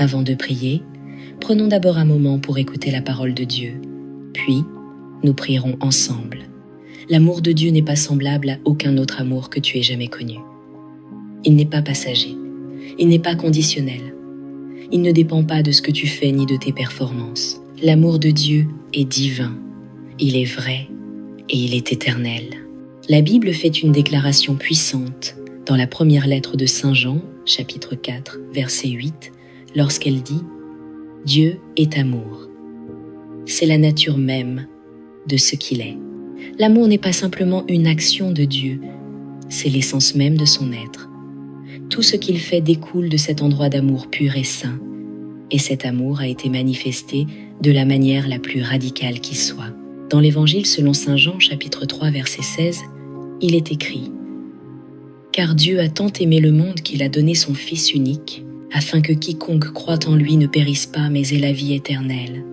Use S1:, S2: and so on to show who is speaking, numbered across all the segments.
S1: Avant de prier, prenons d'abord un moment pour écouter la parole de Dieu. Puis, nous prierons ensemble. L'amour de Dieu n'est pas semblable à aucun autre amour que tu aies jamais connu. Il n'est pas passager. Il n'est pas conditionnel. Il ne dépend pas de ce que tu fais ni de tes performances. L'amour de Dieu est divin. Il est vrai et il est éternel. La Bible fait une déclaration puissante dans la première lettre de Saint Jean, chapitre 4, verset 8, lorsqu'elle dit « Dieu est amour ». C'est la nature même de ce qu'il est. L'amour n'est pas simplement une action de Dieu, c'est l'essence même de son être. Tout ce qu'il fait découle de cet endroit d'amour pur et saint, et cet amour a été manifesté de la manière la plus radicale qui soit. Dans l'Évangile selon Saint Jean, chapitre 3, verset 16, il est écrit « Car Dieu a tant aimé le monde qu'il a donné son Fils unique, afin que quiconque croit en lui ne périsse pas, mais ait la vie éternelle.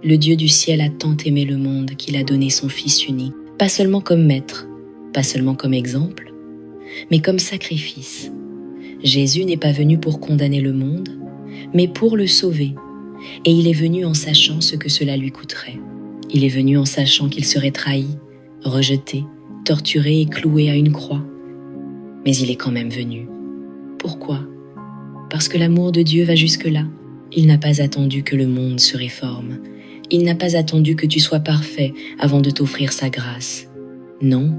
S1: Le Dieu du ciel a tant aimé le monde qu'il a donné son Fils unique, pas seulement comme maître, pas seulement comme exemple, mais comme sacrifice. Jésus n'est pas venu pour condamner le monde, mais pour le sauver, et il est venu en sachant ce que cela lui coûterait. Il est venu en sachant qu'il serait trahi, rejeté, torturé et cloué à une croix. Mais il est quand même venu. Pourquoi ? Parce que l'amour de Dieu va jusque-là. Il n'a pas attendu que le monde se réforme. Il n'a pas attendu que tu sois parfait avant de t'offrir sa grâce. Non,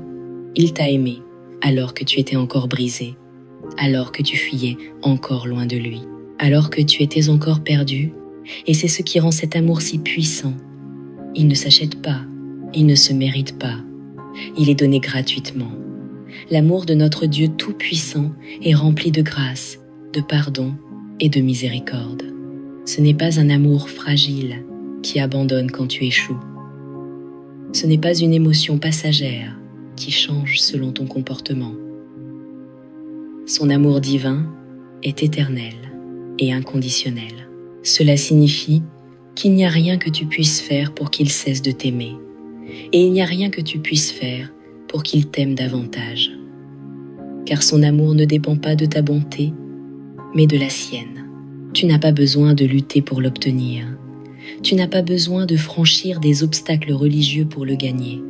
S1: il t'a aimé alors que tu étais encore brisé, alors que tu fuyais encore loin de lui, alors que tu étais encore perdu. Et c'est ce qui rend cet amour si puissant. Il ne s'achète pas, il ne se mérite pas. Il est donné gratuitement. L'amour de notre Dieu tout-puissant est rempli de grâce, de pardon et de miséricorde. Ce n'est pas un amour fragile qui abandonne quand tu échoues. Ce n'est pas une émotion passagère qui change selon ton comportement. Son amour divin est éternel et inconditionnel. Cela signifie qu'il n'y a rien que tu puisses faire pour qu'il cesse de t'aimer, et il n'y a rien que tu puisses faire pour qu'il t'aime davantage. Car son amour ne dépend pas de ta bonté, mais de la sienne. Tu n'as pas besoin de lutter pour l'obtenir. Tu n'as pas besoin de franchir des obstacles religieux pour le gagner.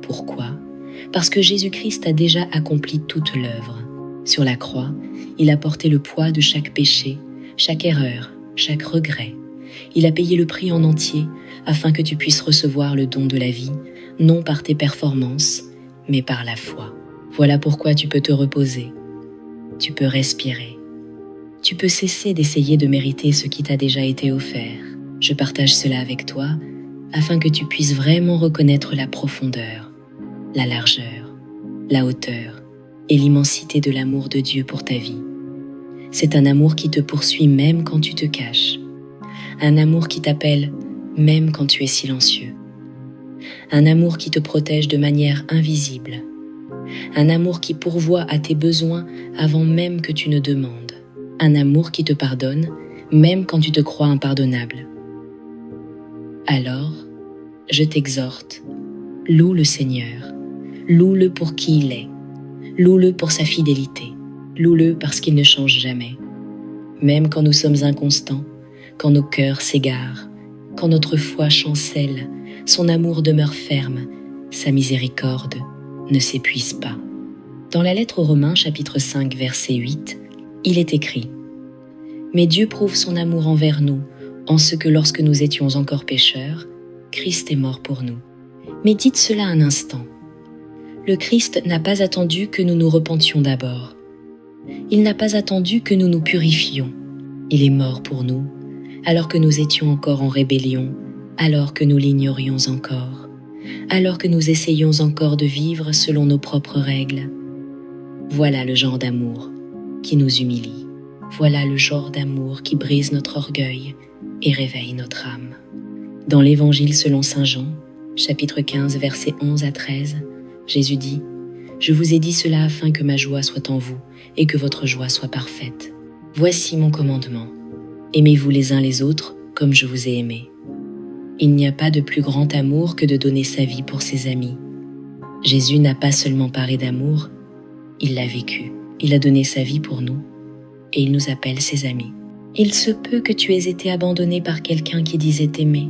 S1: Pourquoi ? Parce que Jésus-Christ a déjà accompli toute l'œuvre. Sur la croix, il a porté le poids de chaque péché, chaque erreur, chaque regret. Il a payé le prix en entier afin que tu puisses recevoir le don de la vie, non par tes performances, mais par la foi. Voilà pourquoi tu peux te reposer. Tu peux respirer. Tu peux cesser d'essayer de mériter ce qui t'a déjà été offert. Je partage cela avec toi afin que tu puisses vraiment reconnaître la profondeur, la largeur, la hauteur et l'immensité de l'amour de Dieu pour ta vie. C'est un amour qui te poursuit même quand tu te caches. Un amour qui t'appelle même quand tu es silencieux. Un amour qui te protège de manière invisible. Un amour qui pourvoit à tes besoins avant même que tu ne demandes. Un amour qui te pardonne même quand tu te crois impardonnable. Alors, je t'exhorte, loue le Seigneur, loue-le pour qui il est, loue-le pour sa fidélité, loue-le parce qu'il ne change jamais. Même quand nous sommes inconstants, quand nos cœurs s'égarent, quand notre foi chancelle, son amour demeure ferme, sa miséricorde ne s'épuise pas. Dans la lettre aux Romains, chapitre 5, verset 8, il est écrit « Mais Dieu prouve son amour envers nous, en ce que lorsque nous étions encore pécheurs, Christ est mort pour nous. » Médite cela un instant. Le Christ n'a pas attendu que nous nous repentions d'abord. Il n'a pas attendu que nous nous purifions. Il est mort pour nous, alors que nous étions encore en rébellion, alors que nous l'ignorions encore, alors que nous essayions encore de vivre selon nos propres règles. Voilà le genre d'amour qui nous humilie. Voilà le genre d'amour qui brise notre orgueil et réveille notre âme. Dans l'Évangile selon Saint Jean, chapitre 15, versets 11 à 13, Jésus dit « Je vous ai dit cela afin que ma joie soit en vous et que votre joie soit parfaite. Voici mon commandement. Aimez-vous les uns les autres comme je vous ai aimé. Il n'y a pas de plus grand amour que de donner sa vie pour ses amis. Jésus n'a pas seulement parlé d'amour, il l'a vécu. Il a donné sa vie pour nous et il nous appelle ses amis. Il se peut que tu aies été abandonné par quelqu'un qui disait t'aimer.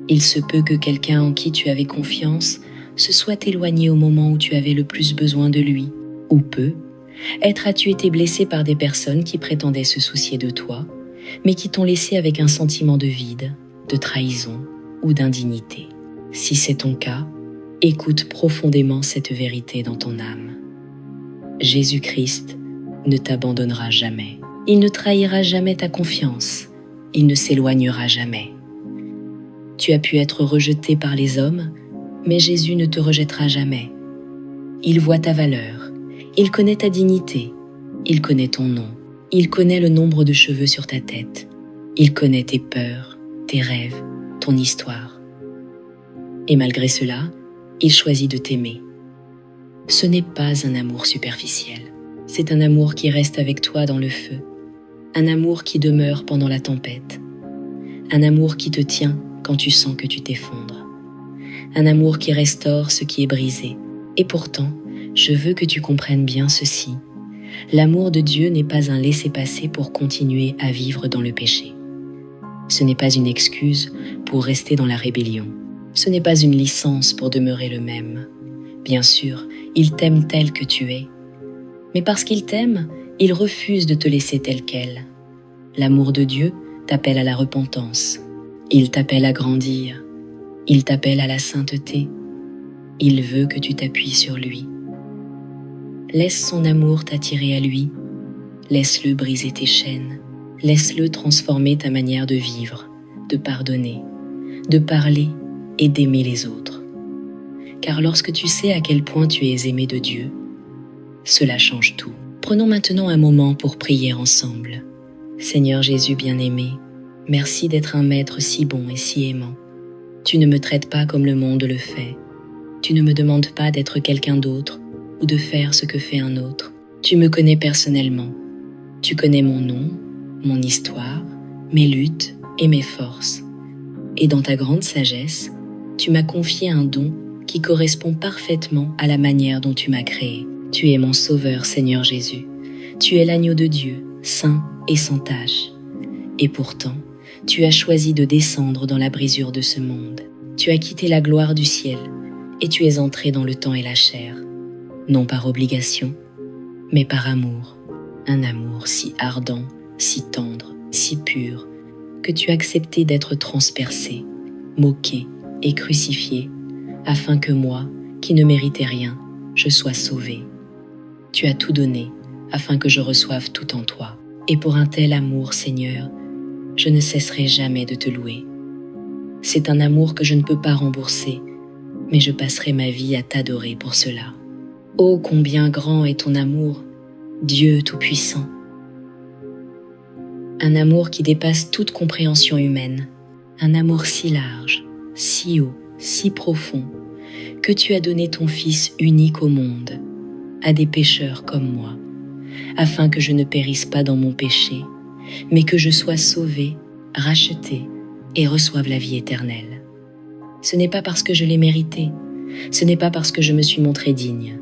S1: Il se peut que quelqu'un en qui tu avais confiance se soit éloigné au moment où tu avais le plus besoin de lui. Ou peut-être as-tu été blessé par des personnes qui prétendaient se soucier de toi, mais qui t'ont laissé avec un sentiment de vide, de trahison ou d'indignité. Si c'est ton cas, écoute profondément cette vérité dans ton âme. Jésus-Christ ne t'abandonnera jamais. Il ne trahira jamais ta confiance. Il ne s'éloignera jamais. Tu as pu être rejeté par les hommes, mais Jésus ne te rejettera jamais. Il voit ta valeur. Il connaît ta dignité. Il connaît ton nom. Il connaît le nombre de cheveux sur ta tête. Il connaît tes peurs, tes rêves, ton histoire. Et malgré cela, il choisit de t'aimer. Ce n'est pas un amour superficiel. C'est un amour qui reste avec toi dans le feu. Un amour qui demeure pendant la tempête. Un amour qui te tient quand tu sens que tu t'effondres. Un amour qui restaure ce qui est brisé. Et pourtant, je veux que tu comprennes bien ceci. L'amour de Dieu n'est pas un laissez-passer pour continuer à vivre dans le péché. Ce n'est pas une excuse pour rester dans la rébellion. Ce n'est pas une licence pour demeurer le même. Bien sûr, il t'aime tel que tu es. Mais parce qu'il t'aime, il refuse de te laisser tel quel. L'amour de Dieu t'appelle à la repentance. Il t'appelle à grandir. Il t'appelle à la sainteté. Il veut que tu t'appuies sur lui. Laisse son amour t'attirer à lui. Laisse-le briser tes chaînes. Laisse-le transformer ta manière de vivre, de pardonner, de parler et d'aimer les autres. Car lorsque tu sais à quel point tu es aimé de Dieu, cela change tout. Prenons maintenant un moment pour prier ensemble. Seigneur Jésus bien-aimé, merci d'être un maître si bon et si aimant. Tu ne me traites pas comme le monde le fait. Tu ne me demandes pas d'être quelqu'un d'autre ou de faire ce que fait un autre. Tu me connais personnellement. Tu connais mon nom, mon histoire, mes luttes et mes forces. Et dans ta grande sagesse, tu m'as confié un don qui correspond parfaitement à la manière dont tu m'as créé. Tu es mon sauveur, Seigneur Jésus. Tu es l'agneau de Dieu, saint et sans tache. Et pourtant, tu as choisi de descendre dans la brisure de ce monde. Tu as quitté la gloire du ciel et tu es entré dans le temps et la chair. Non par obligation, mais par amour. Un amour si ardent, si tendre, si pur, que tu as accepté d'être transpercé, moqué et crucifié, afin que moi, qui ne méritais rien, je sois sauvé. Tu as tout donné, afin que je reçoive tout en toi. Et pour un tel amour, Seigneur, je ne cesserai jamais de te louer. C'est un amour que je ne peux pas rembourser, mais je passerai ma vie à t'adorer pour cela. Ô combien grand est ton amour, Dieu Tout-Puissant. Un amour qui dépasse toute compréhension humaine, un amour si large, si haut, si profond, que tu as donné ton Fils unique au monde, à des pécheurs comme moi, afin que je ne périsse pas dans mon péché, mais que je sois sauvé, racheté et reçoive la vie éternelle. Ce n'est pas parce que je l'ai mérité, ce n'est pas parce que je me suis montré digne.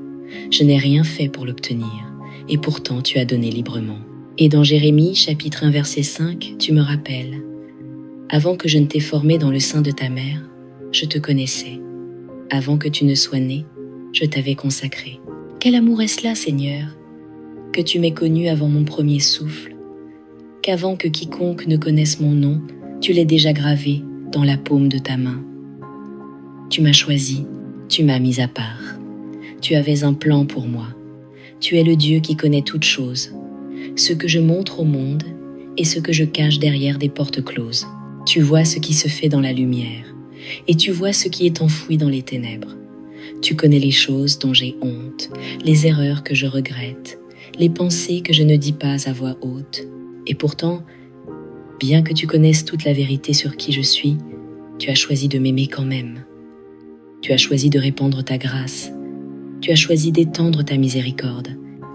S1: Je n'ai rien fait pour l'obtenir, et pourtant tu as donné librement. Et dans Jérémie, chapitre 1, verset 5, tu me rappelles « Avant que je ne t'ai formé dans le sein de ta mère, je te connaissais. Avant que tu ne sois né, je t'avais consacré. » Quel amour est-ce là, Seigneur? Que tu m'aies connu avant mon premier souffle, qu'avant que quiconque ne connaisse mon nom, tu l'aies déjà gravé dans la paume de ta main. Tu m'as choisi, tu m'as mis à part. Tu avais un plan pour moi. Tu es le Dieu qui connaît toutes choses, ce que je montre au monde et ce que je cache derrière des portes closes. Tu vois ce qui se fait dans la lumière, et tu vois ce qui est enfoui dans les ténèbres. Tu connais les choses dont j'ai honte, les erreurs que je regrette, les pensées que je ne dis pas à voix haute. Et pourtant, bien que tu connaisses toute la vérité sur qui je suis, tu as choisi de m'aimer quand même. Tu as choisi de répandre ta grâce. Tu as choisi d'étendre ta miséricorde.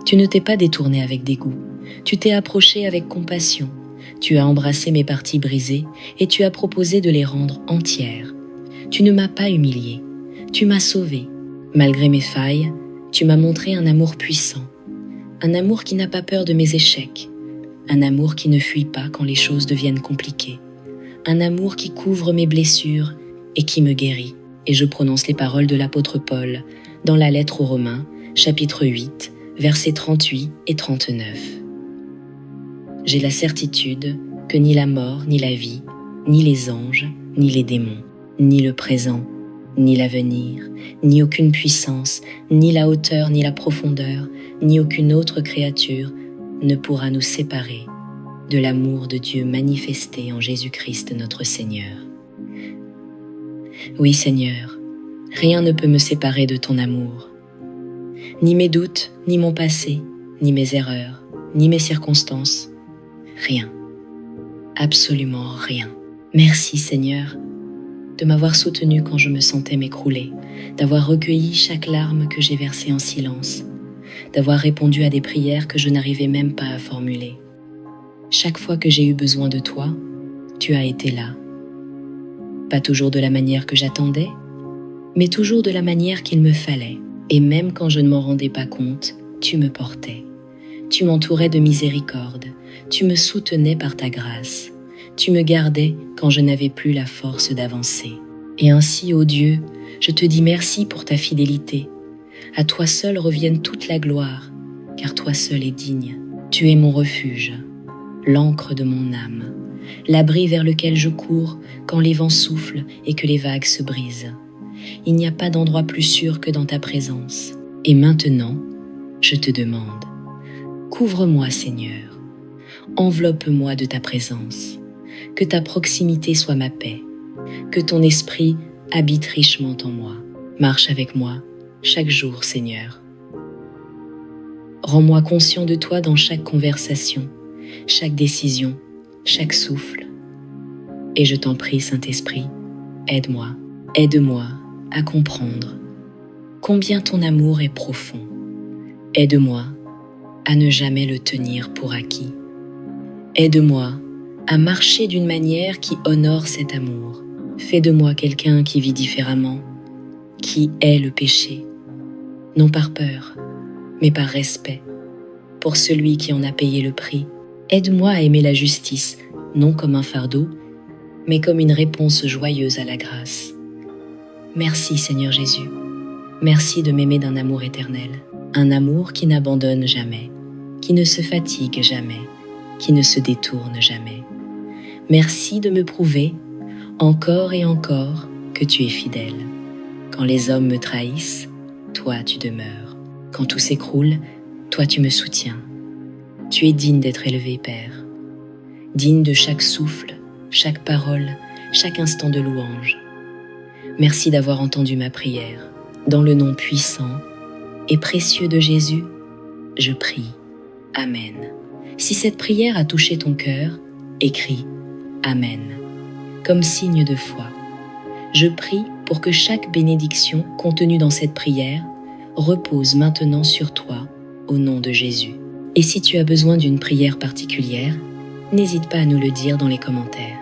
S1: Tu ne t'es pas détourné avec dégoût. Tu t'es approché avec compassion. Tu as embrassé mes parties brisées et tu as proposé de les rendre entières. Tu ne m'as pas humilié. Tu m'as sauvé. Malgré mes failles, tu m'as montré un amour puissant. Un amour qui n'a pas peur de mes échecs. un amour qui ne fuit pas quand les choses deviennent compliquées, un amour qui couvre mes blessures et qui me guérit. Et je prononce les paroles de l'apôtre Paul dans la lettre aux Romains, chapitre 8, versets 38 et 39. J'ai la certitude que ni la mort, ni la vie, ni les anges, ni les démons, ni le présent, ni l'avenir, ni aucune puissance, ni la hauteur, ni la profondeur, ni aucune autre créature ne pourra nous séparer de l'amour de Dieu manifesté en Jésus-Christ notre Seigneur. Oui, Seigneur, rien ne peut me séparer de ton amour. Ni mes doutes, ni mon passé, ni mes erreurs, ni mes circonstances. Rien. Absolument rien. Merci, Seigneur, de m'avoir soutenu quand je me sentais m'écrouler, d'avoir recueilli chaque larme que j'ai versée en silence, d'avoir répondu à des prières que je n'arrivais même pas à formuler. Chaque fois que j'ai eu besoin de toi, tu as été là. Pas toujours de la manière que j'attendais, mais toujours de la manière qu'il me fallait. Et même quand je ne m'en rendais pas compte, tu me portais. Tu m'entourais de miséricorde, tu me soutenais par ta grâce. Tu me gardais quand je n'avais plus la force d'avancer. Et ainsi, ô Dieu, je te dis merci pour ta fidélité. À toi seul revienne toute la gloire, car toi seul es digne. Tu es mon refuge, l'ancre de mon âme, l'abri vers lequel je cours quand les vents soufflent et que les vagues se brisent. Il n'y a pas d'endroit plus sûr que dans ta présence. Et maintenant, je te demande, couvre-moi, Seigneur, enveloppe-moi de ta présence, que ta proximité soit ma paix, que ton esprit habite richement en moi. Marche avec moi chaque jour, Seigneur. Rends-moi conscient de toi dans chaque conversation, chaque décision, chaque souffle. Et je t'en prie, Saint-Esprit, aide-moi à comprendre combien ton amour est profond. Aide-moi à ne jamais le tenir pour acquis. Aide-moi à marcher d'une manière qui honore cet amour. Fais de moi quelqu'un qui vit différemment, qui hait le péché, non par peur, mais par respect, pour celui qui en a payé le prix. Aide-moi à aimer la justice, non comme un fardeau, mais comme une réponse joyeuse à la grâce. Merci, Seigneur Jésus. Merci de m'aimer d'un amour éternel, un amour qui n'abandonne jamais, qui ne se fatigue jamais, qui ne se détourne jamais. Merci de me prouver, encore et encore, que tu es fidèle. Quand les hommes me trahissent, toi tu demeures. Quand tout s'écroule, toi tu me soutiens. Tu es digne d'être élevé, Père. Digne de chaque souffle, chaque parole, chaque instant de louange. Merci d'avoir entendu ma prière. Dans le nom puissant et précieux de Jésus, je prie. Amen. Si cette prière a touché ton cœur, écris Amen, comme signe de foi. Je prie pour que chaque bénédiction contenue dans cette prière repose maintenant sur toi, au nom de Jésus. Et si tu as besoin d'une prière particulière, n'hésite pas à nous le dire dans les commentaires.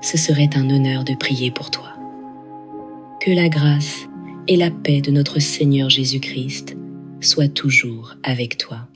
S1: Ce serait un honneur de prier pour toi. Que la grâce et la paix de notre Seigneur Jésus-Christ soient toujours avec toi.